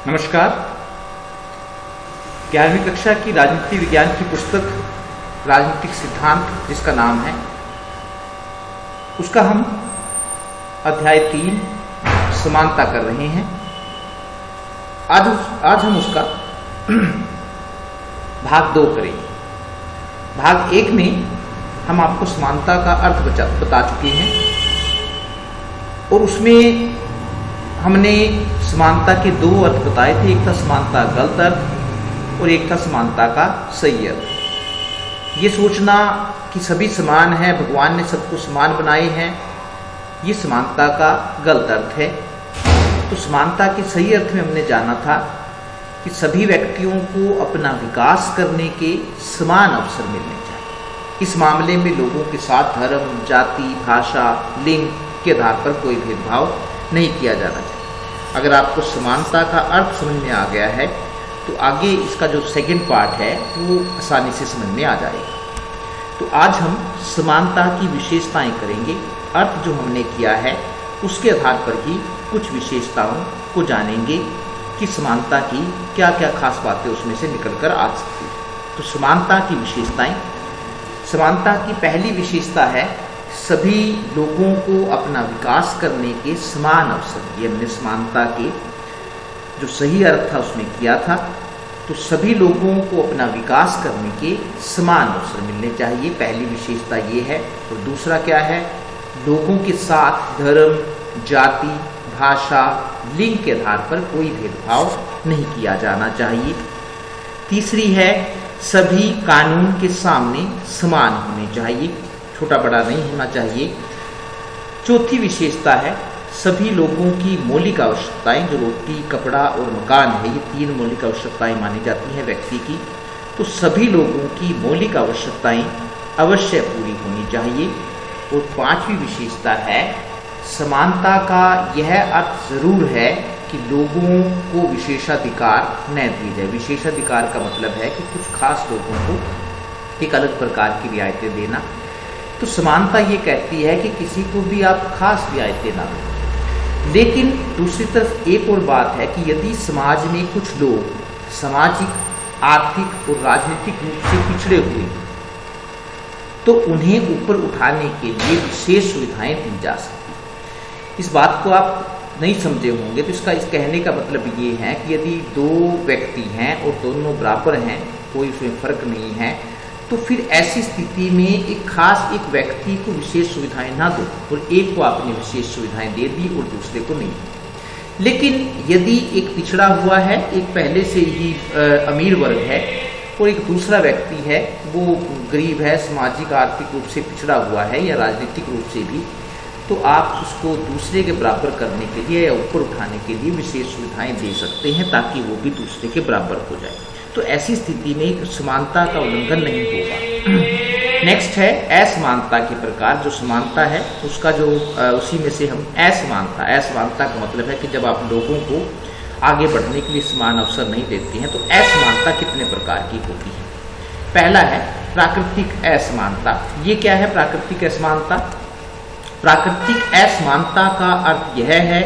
नमस्कार। 11वीं कक्षा की राजनीति विज्ञान की पुस्तक राजनीतिक सिद्धांत जिसका नाम है, उसका हम अध्याय 3 समानता कर रहे हैं। आज हम उसका भाग 2 करेंगे। भाग 1 में हम आपको समानता का अर्थ बता चुके हैं और उसमें हमने समानता के 2 अर्थ बताए थे। एक था समानता गलत अर्थ और एक था समानता का सही अर्थ। ये सोचना कि सभी समान है, भगवान ने सबको समान बनाए हैं, ये समानता का गलत अर्थ है। तो समानता के सही अर्थ में हमने जाना था कि सभी व्यक्तियों को अपना विकास करने के समान अवसर मिलने चाहिए। इस मामले में लोगों के साथ धर्म, जाति, भाषा, लिंग के आधार पर कोई भेदभाव नहीं किया जाना चाहिए। अगर आपको समानता का अर्थ समझ में आ गया है तो आगे इसका जो सेकंड पार्ट है वो आसानी से समझ में आ जाएगा। तो आज हम समानता की विशेषताएं करेंगे। अर्थ जो हमने किया है उसके आधार पर ही कुछ विशेषताओं को जानेंगे कि समानता की क्या क्या खास बातें उसमें से निकल कर आ सकती है। तो समानता की विशेषताएं। समानता की पहली विशेषता है सभी लोगों को अपना विकास करने के समान अवसर। ये हमने समानता के जो सही अर्थ था उसमें किया था। तो सभी लोगों को अपना विकास करने के समान अवसर मिलने चाहिए, पहली विशेषता ये है। और दूसरा क्या है? लोगों के साथ धर्म, जाति, भाषा, लिंग के आधार पर कोई भेदभाव नहीं किया जाना चाहिए। तीसरी है सभी कानून के सामने समान होने चाहिए, छोटा बड़ा नहीं होना चाहिए। चौथी विशेषता है सभी लोगों की मौलिक आवश्यकताएं, जो रोटी, कपड़ा और मकान है, ये 3 मौलिक आवश्यकताएं मानी जाती हैं व्यक्ति की। तो सभी लोगों की मौलिक आवश्यकताएं अवश्य पूरी होनी चाहिए। और 5वीं विशेषता है समानता का यह अर्थ जरूर है कि लोगों को विशेषाधिकार न दिए जाए। विशेषाधिकार का मतलब है कि कुछ खास लोगों को एक अलग प्रकार की रियायतें देना। तो समानता ये कहती है कि किसी को भी आप खास रियायतें ना दें। लेकिन दूसरी तरफ एक और बात है कि यदि समाज में कुछ लोग सामाजिक, आर्थिक और राजनीतिक रूप से पिछड़े हुए तो उन्हें ऊपर उठाने के लिए विशेष सुविधाएं दी जा सकती। इस बात को आप नहीं समझे होंगे। तो इसका इस कहने का मतलब ये है कि यदि 2 व्यक्ति हैं और दोनों बराबर हैं, कोई उसमें फर्क नहीं है, तो फिर ऐसी स्थिति में एक व्यक्ति को विशेष सुविधाएं ना दो और एक को आपने विशेष सुविधाएं दे दी और दूसरे को नहीं। लेकिन यदि एक पिछड़ा हुआ है, एक पहले से ही अमीर वर्ग है और एक दूसरा व्यक्ति है वो गरीब है, सामाजिक आर्थिक रूप से पिछड़ा हुआ है या राजनीतिक रूप से भी, तो आप उसको दूसरे के बराबर करने के लिए या ऊपर उठाने के लिए विशेष सुविधाएं दे सकते हैं ताकि वो भी दूसरे के बराबर हो जाए। तो ऐसी स्थिति में समानता का उल्लंघन नहीं होगा। नेक्स्ट है असमानता के प्रकार। जो समानता है उसका जो उसी में से हम असमानता। असमानता का मतलब है कि जब आप लोगों को आगे बढ़ने के लिए समान अवसर नहीं देते हैं। तो असमानता कितने प्रकार की होती है? पहला है प्राकृतिक असमानता। ये क्या है प्राकृतिक असमानता? प्राकृतिक असमानता का अर्थ यह है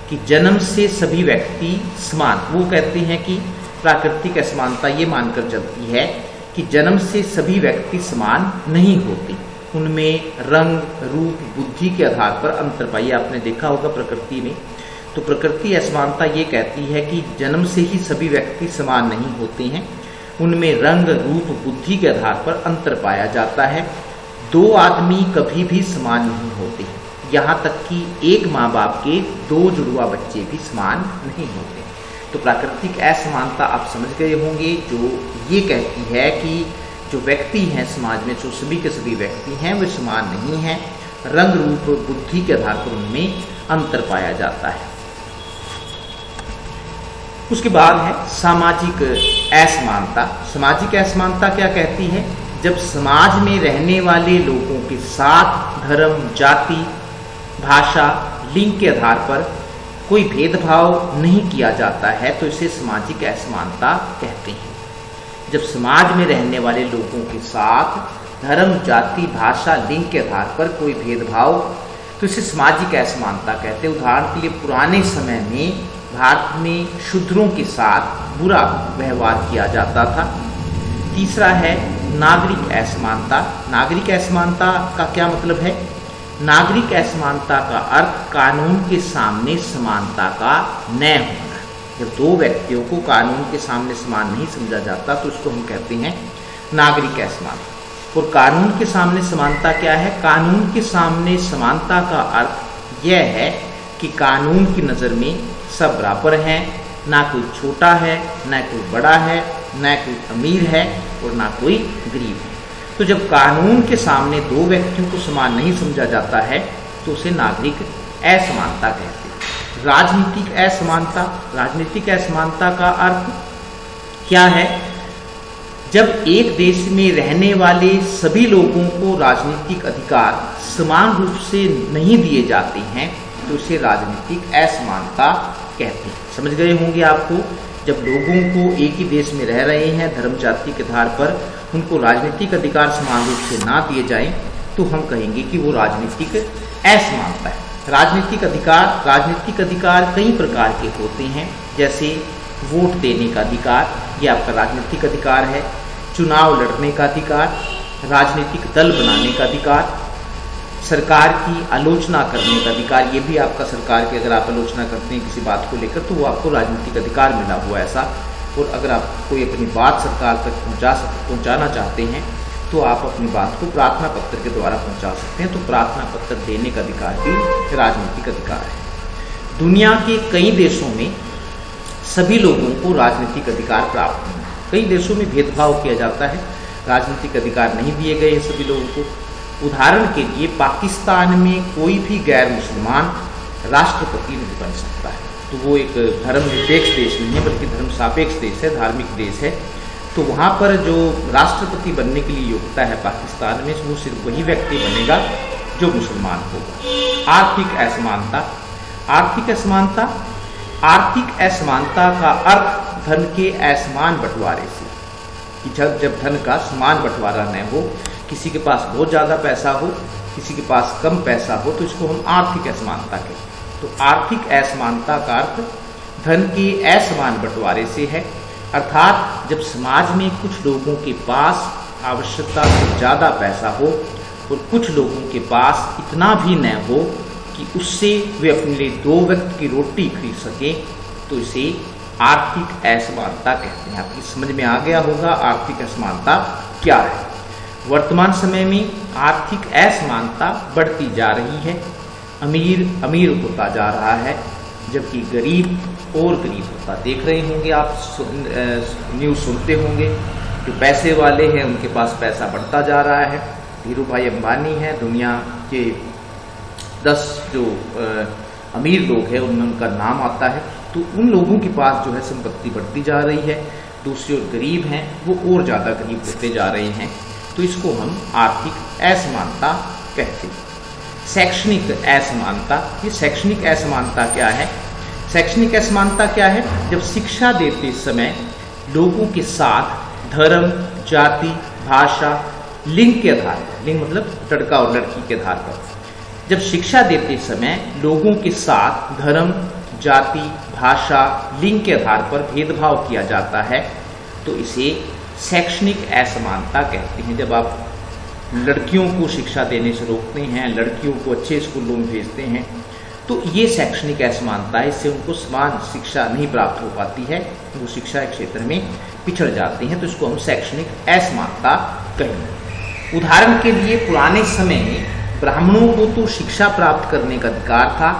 कि जन्म से सभी व्यक्ति समान। वो कहते हैं कि प्राकृतिक असमानता ये मानकर चलती है कि जन्म से सभी व्यक्ति समान नहीं होते, उनमें रंग, रूप, बुद्धि के आधार पर अंतर पाइए। आपने देखा होगा प्रकृति में। तो प्रकृति असमानता ये कहती है कि जन्म से ही सभी व्यक्ति समान नहीं होते हैं, उनमें रंग, रूप, बुद्धि के आधार पर अंतर पाया जाता है। 2 आदमी कभी भी समान नहीं होते, यहाँ तक कि एक माँ बाप के 2 जुड़वा बच्चे भी समान नहीं होते। तो प्राकृतिक असमानता आप समझ गए होंगे, जो ये कहती है कि जो व्यक्ति हैं समाज में, जो सभी के सभी व्यक्ति हैं वे समान नहीं हैं, रंग, रूप और बुद्धि के आधार पर उनमें अंतर पाया जाता है। उसके बाद है सामाजिक असमानता। सामाजिक असमानता क्या कहती है? जब समाज में रहने वाले लोगों के साथ धर्म, जाति, भाषा, लिंग के आधार पर कोई भेदभाव नहीं किया जाता है तो इसे सामाजिक असमानता कहते हैं। जब समाज में रहने वाले लोगों के साथ धर्म, जाति, भाषा, लिंग के आधार पर कोई भेदभाव, तो इसे सामाजिक असमानता कहते हैं। उदाहरण के लिए पुराने समय में भारत में शूद्रों के साथ बुरा व्यवहार किया जाता था। तीसरा है नागरिक असमानता। नागरिक असमानता का क्या मतलब है? नागरिक असमानता का अर्थ कानून के सामने समानता का न होना। जब दो व्यक्तियों को कानून के सामने समान नहीं समझा जाता तो उसको हम कहते हैं नागरिक असमानता। और कानून के सामने समानता क्या है? कानून के सामने समानता का अर्थ यह है कि कानून की नज़र में सब बराबर हैं, ना कोई छोटा है, ना कोई बड़ा है, ना कोई अमीर है और ना कोई गरीब है। तो जब कानून के सामने दो व्यक्तियों को समान नहीं समझा जाता है तो उसे नागरिक असमानता कहते हैं। राजनीतिक असमानता। राजनीतिक असमानता का अर्थ क्या है? जब एक देश में रहने वाले सभी लोगों को राजनीतिक अधिकार समान रूप से नहीं दिए जाते हैं तो उसे राजनीतिक असमानता कहते हैं। समझ गए होंगे आपको, जब लोगों को एक ही देश में रह रहे हैं धर्म जाति के आधार पर उनको राजनीतिक अधिकार समान रूप से ना दिए जाएं तो हम कहेंगे कि वो राजनीतिक असमानता है। राजनीतिक अधिकार कई प्रकार के होते हैं, जैसे वोट देने का अधिकार, ये आपका राजनीतिक अधिकार है। चुनाव लड़ने का अधिकार, राजनीतिक दल बनाने का अधिकार, सरकार की आलोचना करने का अधिकार, ये भी आपका सरकार की अगर आप आलोचना करते हैं किसी बात को लेकर तो वो आपको राजनीतिक अधिकार मिला हुआ है ऐसा। और अगर आप कोई अपनी बात सरकार तक पहुंचाना चाहते हैं तो आप अपनी बात को प्रार्थना पत्र के द्वारा पहुंचा सकते हैं, तो प्रार्थना पत्र देने का अधिकार भी राजनीतिक अधिकार है। दुनिया के कई देशों में सभी लोगों को राजनीतिक अधिकार प्राप्त हैं। कई देशों में भेदभाव किया जाता है, राजनीतिक अधिकार नहीं दिए गए हैं सभी लोगों को। उदाहरण के लिए पाकिस्तान में कोई भी गैर मुसलमान राष्ट्रपति नहीं बन सकता है, तो वो एक धर्मनिरपेक्ष देश नहीं है बल्कि धर्म सापेक्ष देश है, धार्मिक देश है। तो वहाँ पर जो राष्ट्रपति बनने के लिए योग्यता है पाकिस्तान में, वो सिर्फ वही व्यक्ति बनेगा जो मुसलमान होगा। आर्थिक असमानता। आर्थिक असमानता का अर्थ धन के असमान बंटवारे से, कि जब धन का समान बंटवारा न हो, किसी के पास बहुत ज़्यादा पैसा हो, किसी के पास कम पैसा हो, तो इसको हम आर्थिक असमानता कहते हैं। तो आर्थिक असमानता का अर्थ धन के असमान बंटवारे से है, अर्थात जब समाज में कुछ लोगों के पास आवश्यकता से ज़्यादा पैसा हो और कुछ लोगों के पास इतना भी न हो कि उससे वे अपने लिए दो वक्त की रोटी खरीद सकें, तो इसे आर्थिक असमानता कहते हैं। आपकी समझ में आ गया होगा आर्थिक असमानता क्या है। वर्तमान समय में आर्थिक असमानता बढ़ती जा रही है। अमीर होता जा रहा है जबकि गरीब और गरीब होता। देख रहे होंगे आप, न्यूज़ सुनते होंगे, जो पैसे वाले हैं उनके पास पैसा बढ़ता जा रहा है। धीरू भाई अंबानी हैं, दुनिया के 10 जो अमीर लोग हैं उनमें उनका नाम आता है। तो उन लोगों के पास जो है संपत्ति बढ़ती जा रही है, दूसरी ओर गरीब हैं वो और ज़्यादा गरीब होते जा रहे हैं, तो इसको हम आर्थिक असमानता कहते हैं। शैक्षणिक असमानता। ये शैक्षणिक असमानता क्या है? शैक्षणिक असमानता क्या है? जब शिक्षा देते समय लोगों के साथ धर्म, जाति, भाषा, लिंग के आधार पर, लिंग मतलब लड़का और लड़की के आधार पर, जब शिक्षा देते समय लोगों के साथ धर्म, जाति, भाषा, लिंग के आधार पर भेदभाव किया जाता है तो इसे शैक्षणिक असमानता कहते हैं। जब आप लड़कियों को शिक्षा देने से रोकते हैं, लड़कियों को अच्छे स्कूलों में भेजते हैं, तो ये शैक्षणिक असमानता है। इससे उनको समान शिक्षा नहीं प्राप्त हो पाती है, वो शिक्षा के क्षेत्र में पिछड़ जाते हैं, तो इसको हम शैक्षणिक असमानता कहेंगे। उदाहरण के लिए पुराने समय में ब्राह्मणों को तो शिक्षा प्राप्त करने का अधिकार था,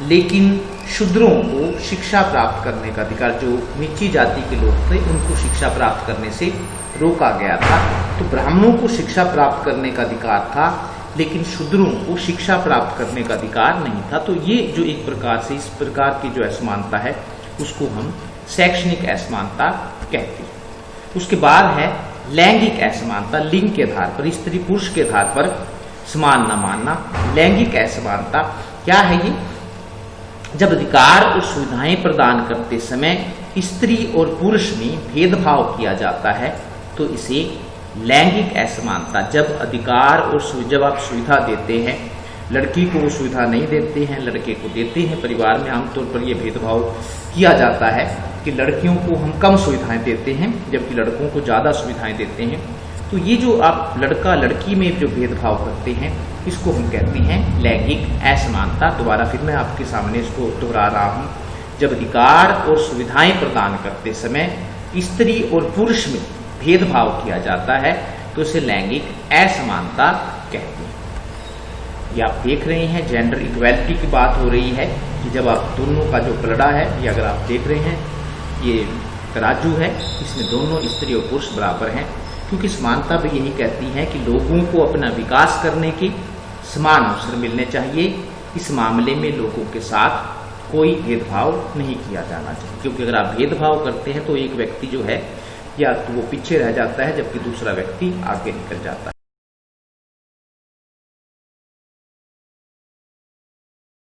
लेकिन शूद्रों को शिक्षा प्राप्त करने का अधिकार, जो नीची जाति के लोग थे उनको शिक्षा प्राप्त करने से रोका गया था। तो ब्राह्मणों को शिक्षा प्राप्त करने का अधिकार था लेकिन शूद्रों को शिक्षा प्राप्त करने का अधिकार नहीं था। तो ये जो एक प्रकार से इस प्रकार की जो असमानता है उसको हम शैक्षणिक असमानता कहते हैं। उसके बाद है लैंगिक असमानता। लिंग के आधार पर, स्त्री पुरुष के आधार पर समान न मानना। लैंगिक असमानता क्या है? ये जब अधिकार और सुविधाएं प्रदान करते समय स्त्री और पुरुष में भेदभाव किया जाता है तो इसे लैंगिक असमानता। जब अधिकार और जब आप सुविधा देते हैं लड़की को वो सुविधा नहीं देते हैं, लड़के को देते हैं। परिवार में आमतौर पर यह भेदभाव किया जाता है कि लड़कियों को हम कम सुविधाएं देते हैं जबकि लड़कों को ज़्यादा सुविधाएं देते हैं। तो ये जो आप लड़का लड़की में जो भेदभाव करते हैं, इसको हम कहते हैं लैंगिक असमानता। दोबारा फिर मैं आपके सामने इसको दोहरा रहा हूँ। जब अधिकार और सुविधाएं प्रदान करते समय स्त्री और पुरुष में भेदभाव किया जाता है तो इसे लैंगिक असमानता कहते हैं। ये आप देख रहे हैं जेंडर इक्वेलिटी की बात हो रही है कि जब आप दोनों का जो पलड़ा है, ये अगर आप देख रहे हैं, ये तराजू है, इसमें दोनों स्त्री और पुरुष बराबर हैं, क्योंकि समानता भी यही कहती है कि लोगों को अपना विकास करने के समान अवसर मिलने चाहिए। इस मामले में लोगों के साथ कोई भेदभाव नहीं किया जाना चाहिए, क्योंकि अगर आप भेदभाव करते हैं तो एक व्यक्ति जो है या तो वो पीछे रह जाता है जबकि दूसरा व्यक्ति आगे निकल जाता है।